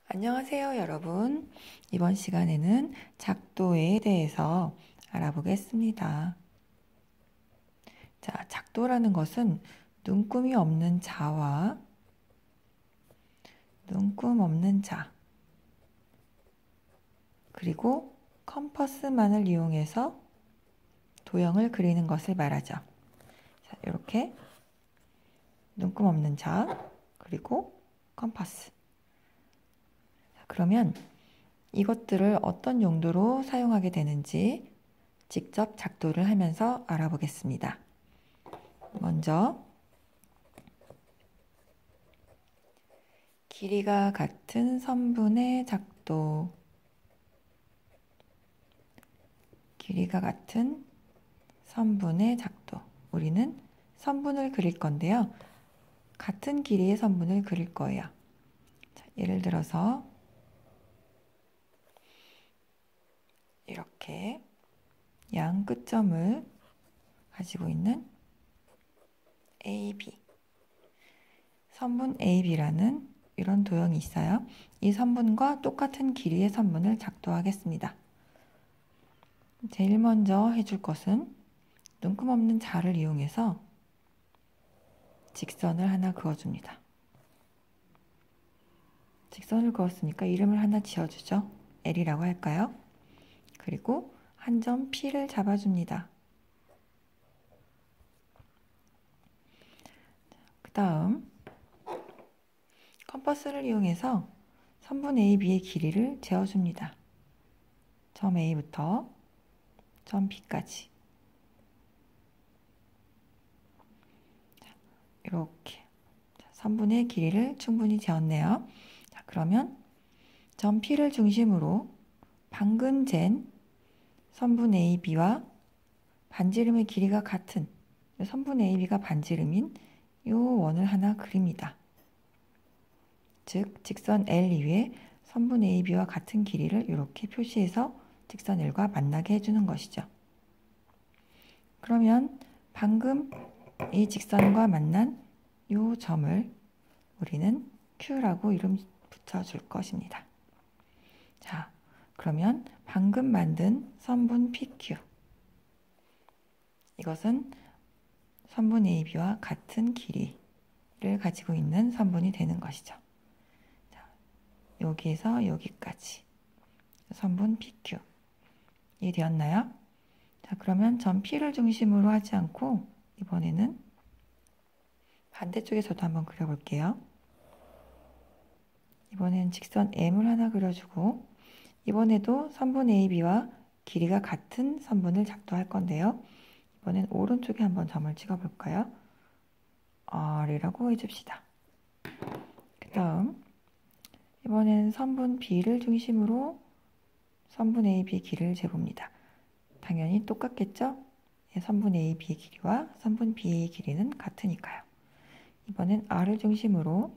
안녕하세요, 여러분. 이번 시간에는 작도에 대해서 알아보겠습니다. 자, 작도라는 것은 눈금이 없는 자와 눈금 없는 자, 그리고 컴퍼스만을 이용해서 도형을 그리는 것을 말하죠. 자, 이렇게 눈금 없는 자, 그리고 컴퍼스. 자, 그러면 이것들을 어떤 용도로 사용하게 되는지 직접 작도를 하면서 알아보겠습니다. 먼저 길이가 같은 선분의 작도. 길이가 같은 선분의 작도. 우리는 선분을 그릴 건데요. 같은 길이의 선분을 그릴 거예요. 자, 예를 들어서 이렇게 양 끝점을 가지고 있는 AB. 선분 AB라는 이런 도형이 있어요. 이 선분과 똑같은 길이의 선분을 작도하겠습니다. 제일 먼저 해줄 것은 눈금 없는 자를 이용해서 직선을 하나 그어줍니다. 직선을 그었으니까 이름을 하나 지어주죠. L이라고 할까요? 그리고 한 점 P를 잡아줍니다. 그 다음 컴퍼스를 이용해서 선분 AB의 길이를 재어줍니다. 점 A부터 점 B까지. 이렇게 선분의 길이를 충분히 재었네요. 자, 그러면 점 P를 중심으로 방금 잰 선분 AB와 반지름의 길이가 같은 선분 AB가 반지름인 이 원을 하나 그립니다. 즉 직선 L 위에 선분 AB와 같은 길이를 이렇게 표시해서 직선 L과 만나게 해주는 것이죠. 그러면 방금 이 직선과 만난 이 점을 우리는 Q라고 이름 붙여줄 것입니다. 자, 그러면 방금 만든 선분 PQ. 이것은 선분 AB와 같은 길이를 가지고 있는 선분이 되는 것이죠. 자, 여기에서 여기까지 선분 PQ. 이해되었나요? 자, 그러면 점 P를 중심으로 하지 않고 이번에는 반대쪽에서도 한번 그려볼게요. 이번에는 직선 M을 하나 그려주고 이번에도 선분 AB와 길이가 같은 선분을 작도할 건데요. 이번엔 오른쪽에 한번 점을 찍어볼까요? R이라고 해줍시다. 그 다음 이번엔 선분 B를 중심으로 선분 AB 길이를 재봅니다. 당연히 똑같겠죠? 선분 AB의 길이와 선분 BA의 길이는 같으니까요. 이번엔 R을 중심으로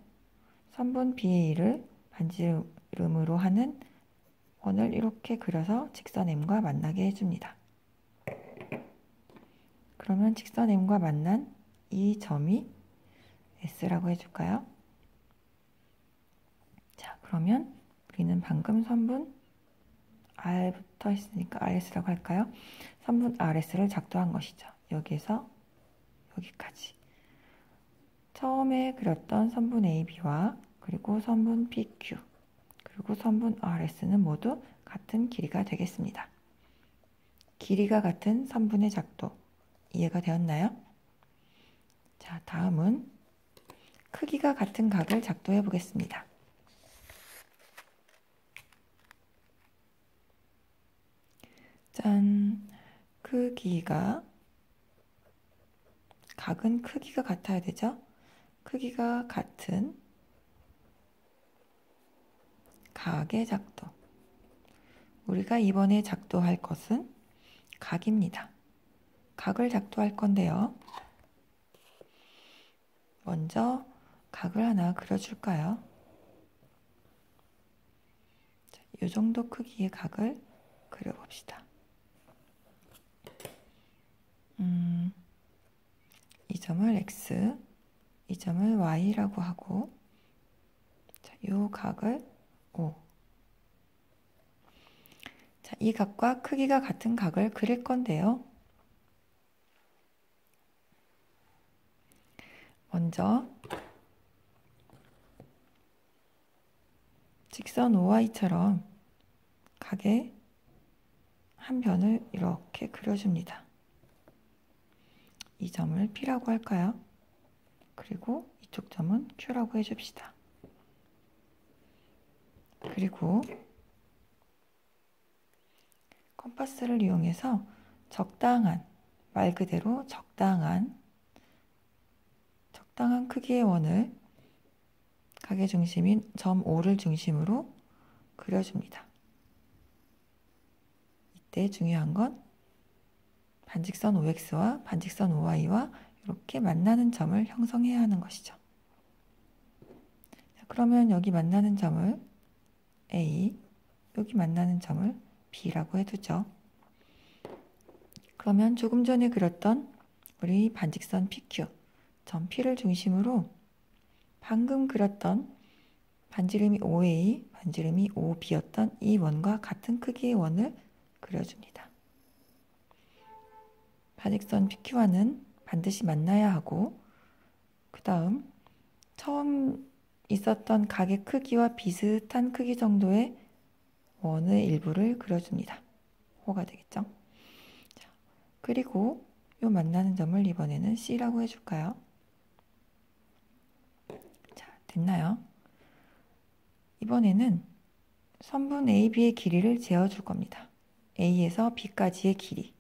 선분 BA를 반지름으로 하는 원을 이렇게 그려서 직선 M과 만나게 해줍니다. 그러면 직선 M과 만난 이 점이 S라고 해줄까요? 자, 그러면 우리는 방금 선분 R부터 했으니까 RS라고 할까요? 선분 RS를 작도한 것이죠. 여기에서 여기까지. 처음에 그렸던 선분 AB와 그리고 선분 PQ 그리고 선분 RS는 모두 같은 길이가 되겠습니다. 길이가 같은 선분의 작도 이해가 되었나요? 자, 다음은 크기가 같은 각을 작도해 보겠습니다. 짠! 각은 크기가 같아야 되죠? 크기가 같은 각의 작도. 우리가 이번에 작도할 것은 각입니다. 각을 작도할 건데요. 먼저 각을 하나 그려줄까요? 자, 이 정도 크기의 각을 그려봅시다. 이 점을 X, 이 점을 Y라고 하고 자, 이 각을 5. 자, 이 각과 크기가 같은 각을 그릴 건데요. 먼저 직선 OI처럼 각의 한 변을 이렇게 그려줍니다. 이 점을 P라고 할까요? 그리고 이쪽 점은 Q라고 해줍시다. 그리고 컴파스를 이용해서 적당한, 말 그대로 적당한 크기의 원을 각의 중심인 점 O를 중심으로 그려줍니다. 이때 중요한 건 반직선 OX와 반직선 OY와 이렇게 만나는 점을 형성해야 하는 것이죠. 자, 그러면 여기 만나는 점을 A, 여기 만나는 점을 B라고 해두죠. 그러면 조금 전에 그렸던 우리 반직선 PQ, 점 P를 중심으로 방금 그렸던 반지름이 OA, 반지름이 OB였던 이 원과 같은 크기의 원을 그려줍니다. 반직선 PQ와는 반드시 만나야 하고, 그 다음 처음 있었던 각의 크기와 비슷한 크기 정도의 원의 일부를 그려줍니다. 호가 되겠죠? 자, 그리고 이 만나는 점을 이번에는 C라고 해줄까요? 자, 됐나요? 이번에는 선분 AB의 길이를 재어줄 겁니다. A에서 B까지의 길이.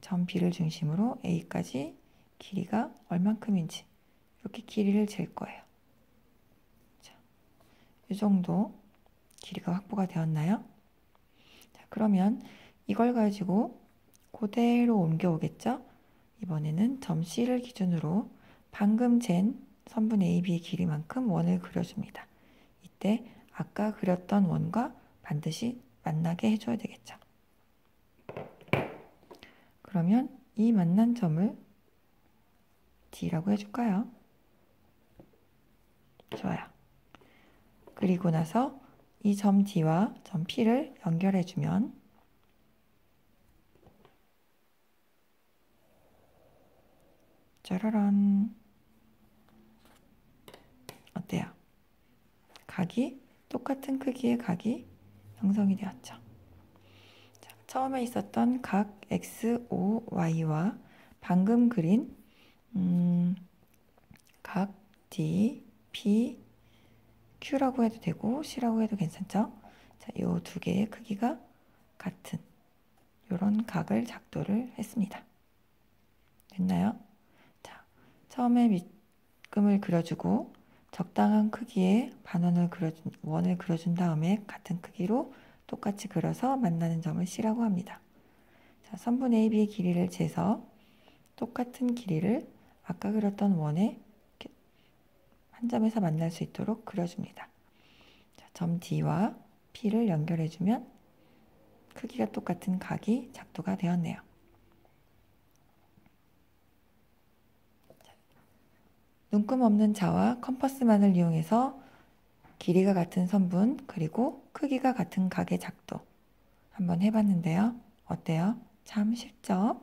점 B를 중심으로 A까지 길이가 얼만큼인지 이렇게 길이를 잴 거예요. 자, 이 정도 길이가 확보가 되었나요? 자, 그러면 이걸 가지고 그대로 옮겨오겠죠? 이번에는 점 C를 기준으로 방금 잰 선분 AB의 길이만큼 원을 그려줍니다. 이때 아까 그렸던 원과 반드시 만나게 해줘야 되겠죠. 그러면 이 만난 점을 D라고 해줄까요? 좋아요. 그리고 나서 이 점 D와 점 P를 연결해주면 짜라란, 어때요? 각이 똑같은 크기의 각이 형성이 되었죠. 자, 처음에 있었던 각 XOY와 방금 그린 각 D, P, Q라고 해도 되고 C라고 해도 괜찮죠? 자, 이 두 개의 크기가 같은 이런 각을 작도를 했습니다. 됐나요? 자, 처음에 밑금을 그려주고 적당한 크기의 원을 그려준 다음에 같은 크기로 똑같이 그려서 만나는 점을 C라고 합니다. 자, 선분 AB의 길이를 재서 똑같은 길이를 아까 그렸던 원에 한 점에서 만날 수 있도록 그려줍니다. 자, 점 D와 P를 연결해주면 크기가 똑같은 각이 작도가 되었네요. 눈금 없는 자와 컴퍼스만을 이용해서 길이가 같은 선분 그리고 크기가 같은 각의 작도 한번 해봤는데요. 어때요? 참 쉽죠?